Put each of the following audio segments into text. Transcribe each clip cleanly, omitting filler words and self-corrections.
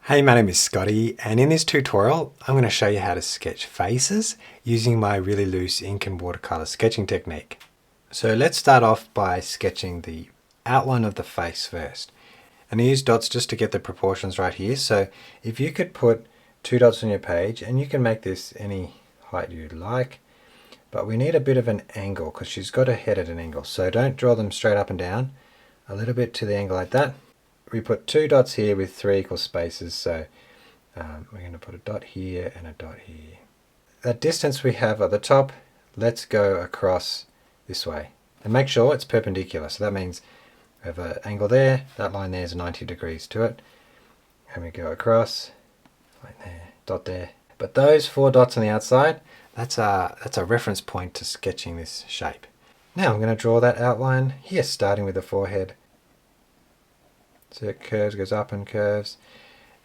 Hey, my name is Scotty, and in this tutorial I'm going to show you how to sketch faces using my really loose ink and watercolor sketching technique. So let's start off by sketching the outline of the face first. And I use dots just to get the proportions right here. So if you could put 2 dots on your page, and you can make this any height you'd like, but we need a bit of an angle because she's got her head at an angle. So don't draw them straight up and down, a little bit to the angle like that. We put 2 dots here with 3 equal spaces, so we're going to put a dot here and a dot here. That distance we have at the top, let's go across this way. And make sure it's perpendicular, so that means we have an angle there, that line there is 90 degrees to it, and we go across, like there, dot there. But those 4 dots on the outside, that's a reference point to sketching this shape. Now I'm going to draw that outline here, starting with the forehead. So it curves, goes up and curves,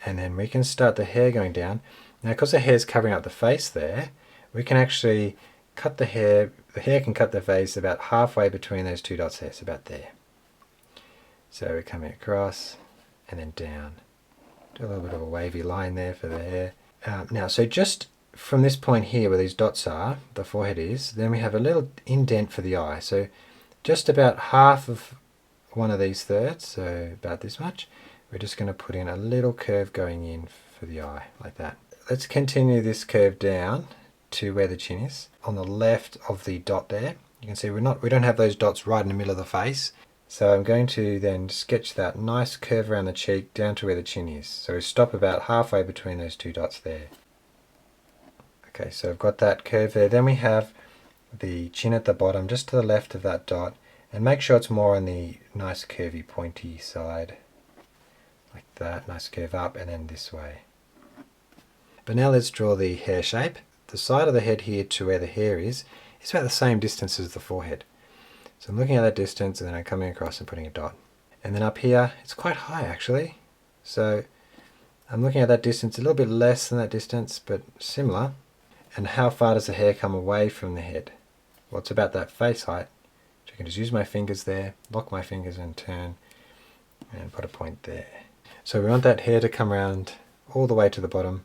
and then we can start the hair going down. Now because the hair is covering up the face there, we can actually cut the hair can cut the face about halfway between those 2 dots there, so about there. So we're coming across and then down. Do a little bit of a wavy line there for the hair. Now so just from this point here where these dots are, the forehead is, then we have a little indent for the eye. So just about half of one of these thirds, so about this much, we're just going to put in a little curve going in for the eye, like that. Let's continue this curve down to where the chin is. On the left of the dot there, you can see we don't have those dots right in the middle of the face. So I'm going to then sketch that nice curve around the cheek down to where the chin is. So we stop about halfway between those 2 dots there. Okay, so I've got that curve there. Then we have the chin at the bottom, just to the left of that dot. And make sure it's more on the nice curvy pointy side, like that, nice curve up and then this way. But now let's draw the hair shape. The side of the head here to where the hair is about the same distance as the forehead. So I'm looking at that distance and then I'm coming across and putting a dot. And then up here, it's quite high actually. So I'm looking at that distance, a little bit less than that distance, but similar. And how far does the hair come away from the head? Well, it's about that face height. So I can just use my fingers there, lock my fingers and turn and put a point there. So we want that hair to come around all the way to the bottom.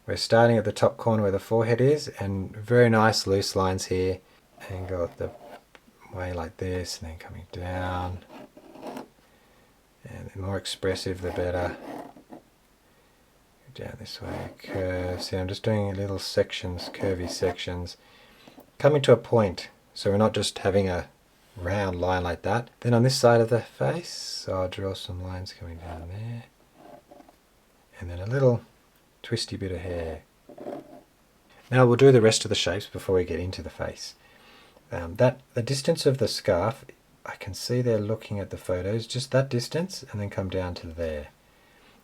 We're starting at the top corner where the forehead is, and very nice loose lines here, and go the way like this and then coming down. And the more expressive the better. Go down this way, curve. See, I'm just doing little sections, curvy sections, coming to a point. So we're not just having a round line like that. Then on this side of the face, so I'll draw some lines coming down there. And then a little twisty bit of hair. Now we'll do the rest of the shapes before we get into the face. The distance of the scarf, I can see they're looking at the photos, just that distance, and then come down to there.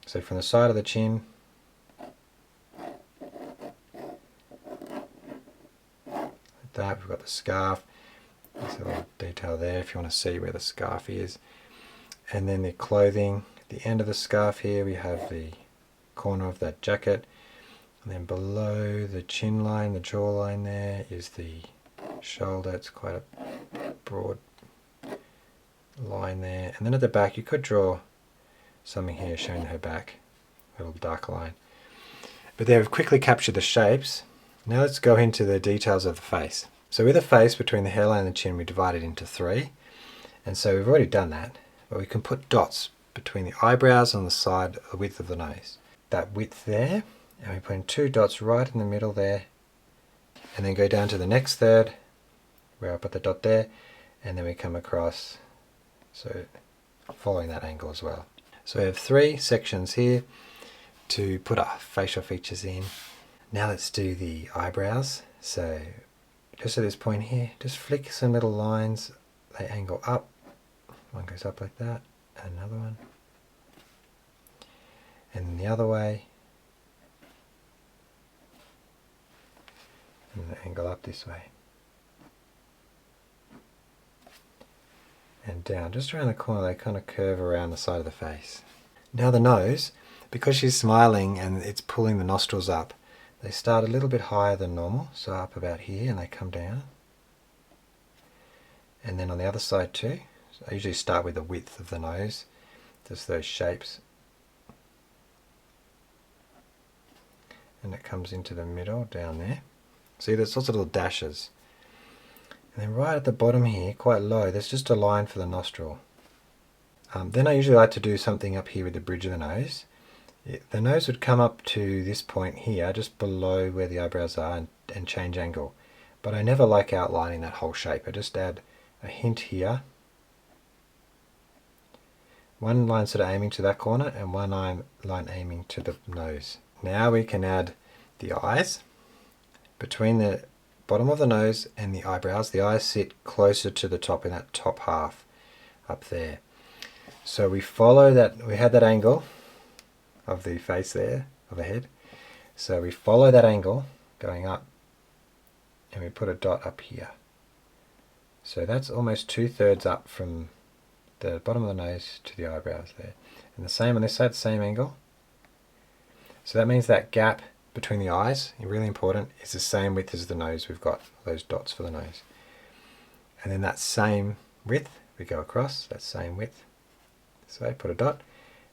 So from the side of the chin, like that, we've got the scarf. There's a little detail there if you want to see where the scarf is. And then the clothing, at the end of the scarf here we have the corner of that jacket. And then below the chin line, the jawline there, is the shoulder. It's quite a broad line there. And then at the back you could draw something here showing her back, a little dark line. But there, we've quickly captured the shapes. Now let's go into the details of the face. So with the face, between the hairline and the chin, we divide it into 3. And so we've already done that, but we can put dots between the eyebrows on the side, the width of the nose. That width there, and we put in 2 dots right in the middle there, and then go down to the next third, where I put the dot there, and then we come across, so following that angle as well. So we have 3 sections here to put our facial features in. Now let's do the eyebrows. So just at this point here, just flick some little lines, they angle up, one goes up like that, and another one, and then the other way, and they angle up this way, and down, just around the corner, they kind of curve around the side of the face. Now the nose, because she's smiling and it's pulling the nostrils up, they start a little bit higher than normal, so up about here, and they come down. And then on the other side too, so I usually start with the width of the nose, just those shapes. and it comes into the middle down there. See, there's lots of little dashes. And then right at the bottom here, quite low, there's just a line for the nostril. Then I usually like to do something up here with the bridge of the nose. The nose would come up to this point here, just below where the eyebrows are, and change angle. But I never like outlining that whole shape. I just add a hint here. One line sort of aiming to that corner, and one line aiming to the nose. Now we can add the eyes. Between the bottom of the nose and the eyebrows, the eyes sit closer to the top in that top half up there. So we follow that, we had that angle of the face there, of the head. So we follow that angle going up, and we put a dot up here. So that's almost 2/3 up from the bottom of the nose to the eyebrows there. And the same on this side, same angle. So that means that gap between the eyes, really important, is the same width as the nose. We've got those dots for the nose. And then that same width, we go across, that same width. So put a dot,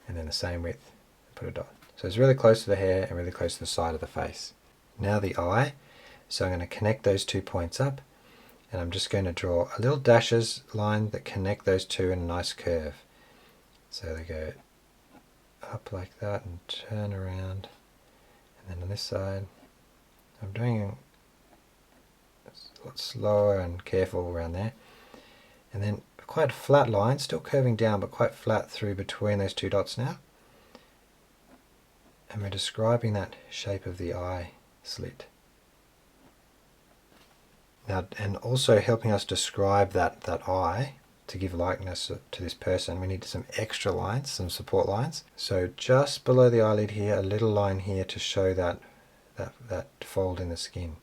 and then the same width, put a dot. So it's really close to the hair and really close to the side of the face. Now the eye, so I'm going to connect those 2 points up, and I'm just going to draw a little dashes line that connect those two in a nice curve. So they go up like that and turn around, and then on this side, I'm doing a lot slower and careful around there, and then quite a flat line, still curving down, but quite flat through between those 2 dots now. And we're describing that shape of the eye slit. Now, and also helping us describe that eye, to give likeness to this person, we need some extra lines, some support lines. So just below the eyelid here, a little line here to show that fold in the skin.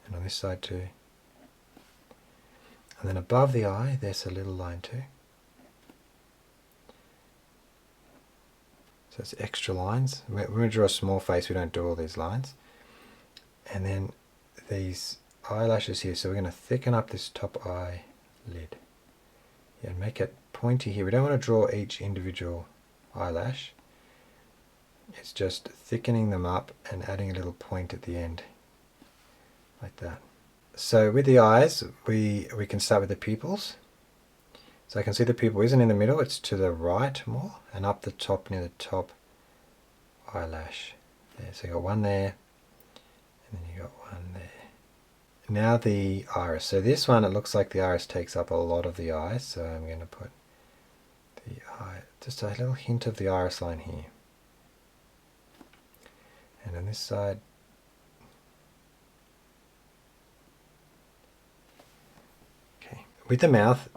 And on this side too. And then above the eye, there's a little line too. So it's extra lines. When we draw a small face, we don't do all these lines. And then these eyelashes here, so we're going to thicken up this top eyelid. Yeah, and make it pointy here. We don't want to draw each individual eyelash. It's just thickening them up and adding a little point at the end, like that. So with the eyes, we can start with the pupils. So I can see the pupil isn't in the middle, it's to the right more, and up the top near the top eyelash. There, so you got one there, and then you got one there. Now the iris. So this one, it looks like the iris takes up a lot of the eye, so I'm going to put the eye, just a little hint of the iris line here. And on this side, okay. With the mouth,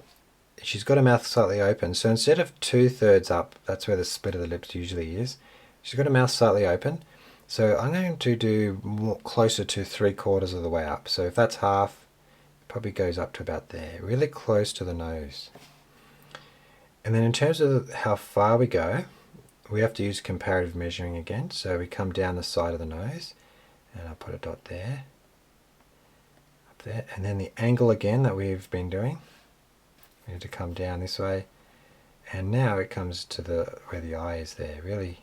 she's got her mouth slightly open, so instead of 2/3 up, that's where the split of the lips usually is, she's got her mouth slightly open. So I'm going to do more closer to 3/4 of the way up. So if that's half, it probably goes up to about there, really close to the nose. And then in terms of how far we go, we have to use comparative measuring again. So we come down the side of the nose, and I'll put a dot there, up there, and then the angle again that we've been doing. We need to come down this way, and now it comes to where the eye is there, really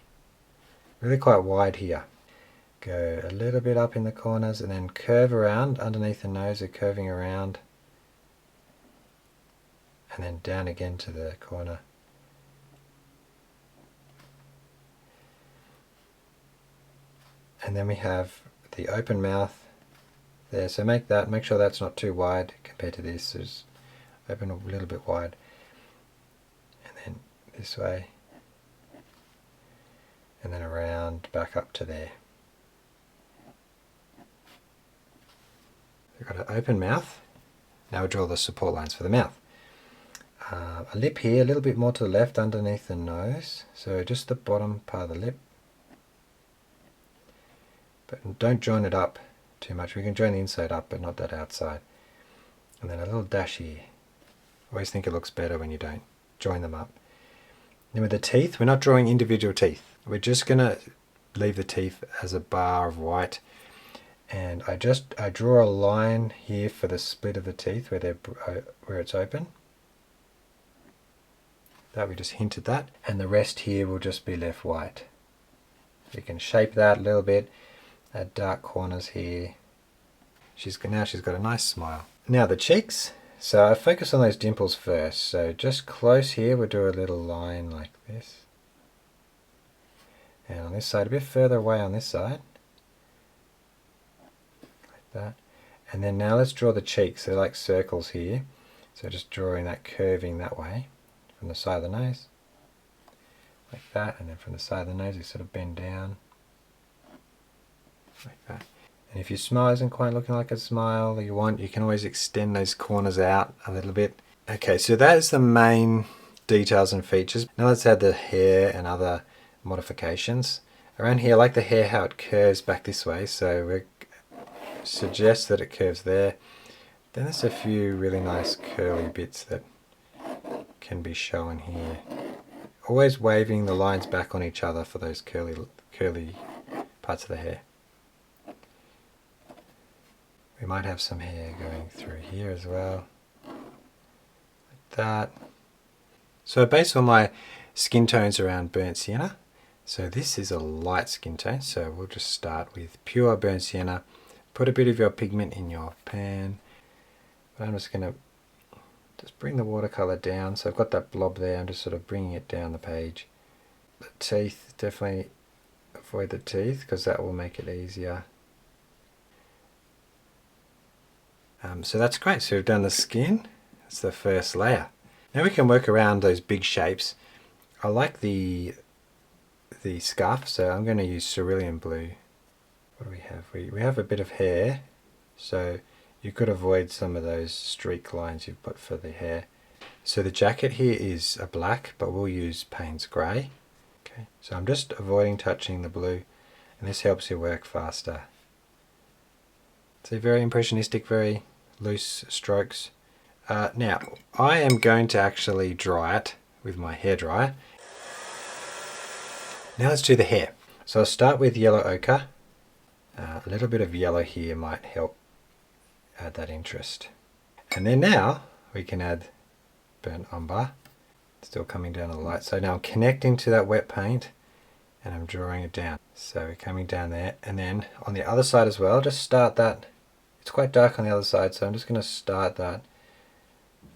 quite wide here. Go a little bit up in the corners and then curve around underneath the nose, or curving around, and then down again to the corner. And then we have the open mouth there, so make sure that's not too wide compared to this. Just open a little bit wide, and then this way, and then around back up to there. We've got an open mouth. Now we'll draw the support lines for the mouth. A lip here, a little bit more to the left underneath the nose, so just the bottom part of the lip. But don't join it up too much. We can join the inside up, but not that outside. And then a little dash here. I always think it looks better when you don't join them up. Then with the teeth, we're not drawing individual teeth. We're just going to leave the teeth as a bar of white. And I draw a line here for the split of the teeth where it's open. That we just hinted that. And the rest here will just be left white. You can shape that a little bit, add dark corners here. Now she's got a nice smile. Now the cheeks. So I focus on those dimples first. So just close here, we'll do a little line like this. And on this side, a bit further away on this side. Like that. And then now let's draw the cheeks. They're like circles here. So just drawing that curving that way from the side of the nose. Like that. And then from the side of the nose, you sort of bend down. Like that. And if your smile isn't quite looking like a smile that you want, you can always extend those corners out a little bit. Okay, so that is the main details and features. Now let's add the hair and other modifications. Around here, I like the hair how it curves back this way, so we suggest that it curves there. Then there's a few really nice curly bits that can be shown here. Always waving the lines back on each other for those curly parts of the hair. We might have some hair going through here as well, like that. So based on my skin tones around burnt sienna, so this is a light skin tone, so we'll just start with pure burnt sienna. Put a bit of your pigment in your pan. But I'm just going to just bring the watercolor down. So I've got that blob there, I'm just sort of bringing it down the page. The teeth, definitely avoid the teeth because that will make it easier. So that's great. So we've done the skin. That's the first layer. Now we can work around those big shapes. I like the scarf, so I'm going to use cerulean blue. What do we have? We have a bit of hair, so you could avoid some of those streak lines you've put for the hair. So the jacket here is a black, but we'll use Payne's grey. Okay, so I'm just avoiding touching the blue, and this helps you work faster. So very impressionistic, very loose strokes. Now, I am going to actually dry it with my hairdryer. Now let's do the hair. So I'll start with yellow ochre. A little bit of yellow here might help add that interest. And then now we can add burnt umber. Still coming down to the light. So now I'm connecting to that wet paint and I'm drawing it down. So we're coming down there, and then on the other side as well, just start that. It's quite dark on the other side, so I'm just going to start that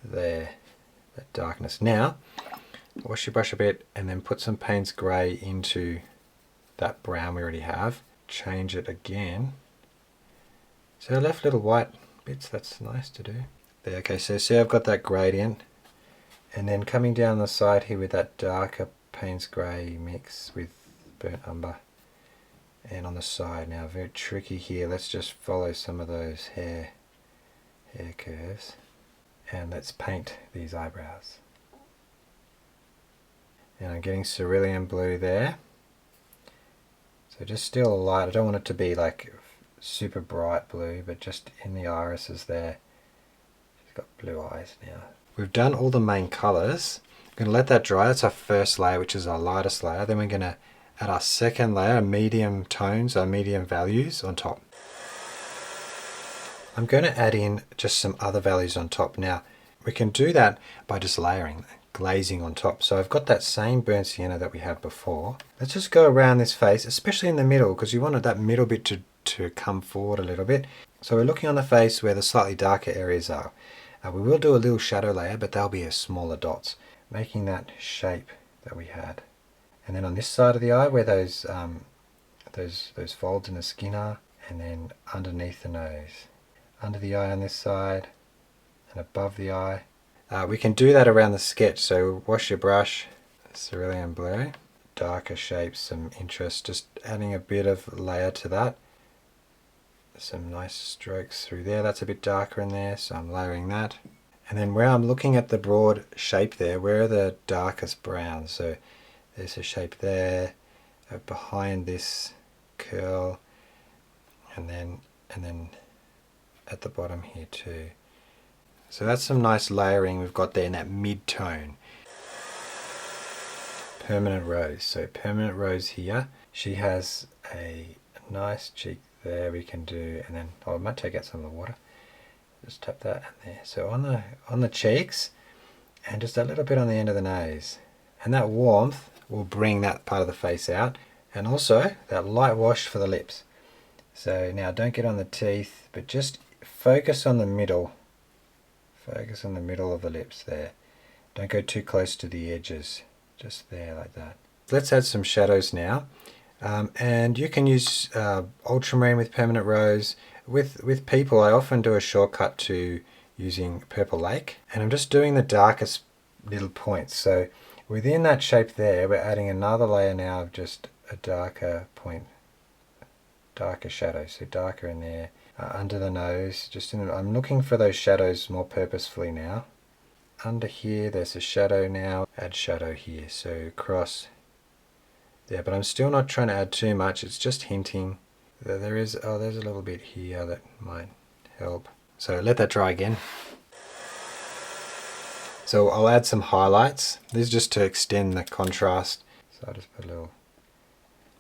there, that darkness. Now, wash your brush a bit and then put some Payne's grey into that brown we already have. Change it again. So I left little white bits, that's nice to do. There, okay, so see I've got that gradient. And then coming down the side here with that darker Payne's grey mix with burnt umber. And on the side now, very tricky here, let's just follow some of those hair curves. And let's paint these eyebrows. And I'm getting cerulean blue there. So just still a light, I don't want it to be like super bright blue, but just in the irises there. She's got blue eyes now. We've done all the main colours. I'm going to let that dry, that's our first layer, which is our lightest layer. Then we're going to add our second layer, medium tones, our medium values on top. I'm going to add in just some other values on top. Now, we can do that by just layering, glazing on top. So I've got that same burnt sienna that we had before. Let's just go around this face, especially in the middle, because you wanted that middle bit to come forward a little bit. So we're looking on the face where the slightly darker areas are. We will do a little shadow layer, but they'll be as smaller dots, making that shape that we had. And then on this side of the eye where those folds in the skin are, and then underneath the nose. Under the eye on this side, and above the eye. We can do that around the sketch, so wash your brush, cerulean blue, darker shapes, some interest, just adding a bit of layer to that. Some nice strokes through there, that's a bit darker in there, so I'm layering that. And then where I'm looking at the broad shape there, where are the darkest browns? So there's a shape there, behind this curl, and then at the bottom here too. So that's some nice layering we've got there in that mid-tone. Permanent Rose. So Permanent Rose here, she has a nice cheek there we can do, and then I might take out some of the water. Just tap that in there. So on the cheeks, and just a little bit on the end of the nose. And that warmth will bring that part of the face out. And also that light wash for the lips. So now don't get on the teeth, but just focus on the middle. Focus on the middle of the lips there. Don't go too close to the edges. Just there like that. Let's add some shadows now. And you can use ultramarine with permanent rose. With people, I often do a shortcut to using Purple Lake. And I'm just doing the darkest little points. So within that shape there, we're adding another layer now of just a darker point. Darker shadow, so darker in there. Under the nose, I'm looking for those shadows more purposefully now. Under here, there's a shadow now. Add shadow here, so across there. But I'm still not trying to add too much. It's just hinting that there's a little bit here that might help. So let that dry again. So I'll add some highlights. This is just to extend the contrast. So I'll just put a little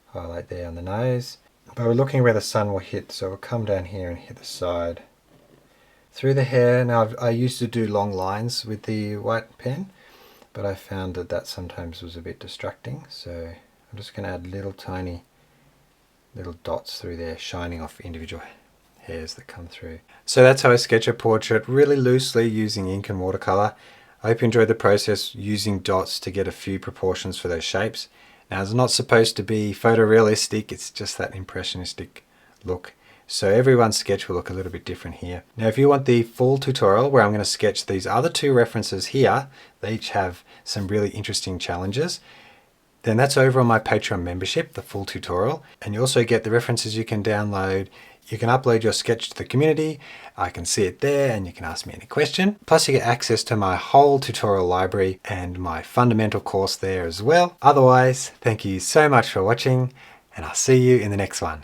highlight there on the nose. But we're looking where the sun will hit, so we'll come down here and hit the side. Through the hair, now I used to do long lines with the white pen, but I found that sometimes was a bit distracting, so I'm just going to add little tiny little dots through there, shining off individual hairs that come through. So that's how I sketch a portrait, really loosely using ink and watercolor. I hope you enjoyed the process using dots to get a few proportions for those shapes. Now it's not supposed to be photorealistic, it's just that impressionistic look. So everyone's sketch will look a little bit different here. Now if you want the full tutorial where I'm going to sketch these other two references here, they each have some really interesting challenges, then that's over on my Patreon membership, the full tutorial. And you also get the references you can download. You can upload your sketch to the community. I can see it there and you can ask me any question. Plus you get access to my whole tutorial library and my fundamental course there as well. Otherwise, thank you so much for watching and I'll see you in the next one.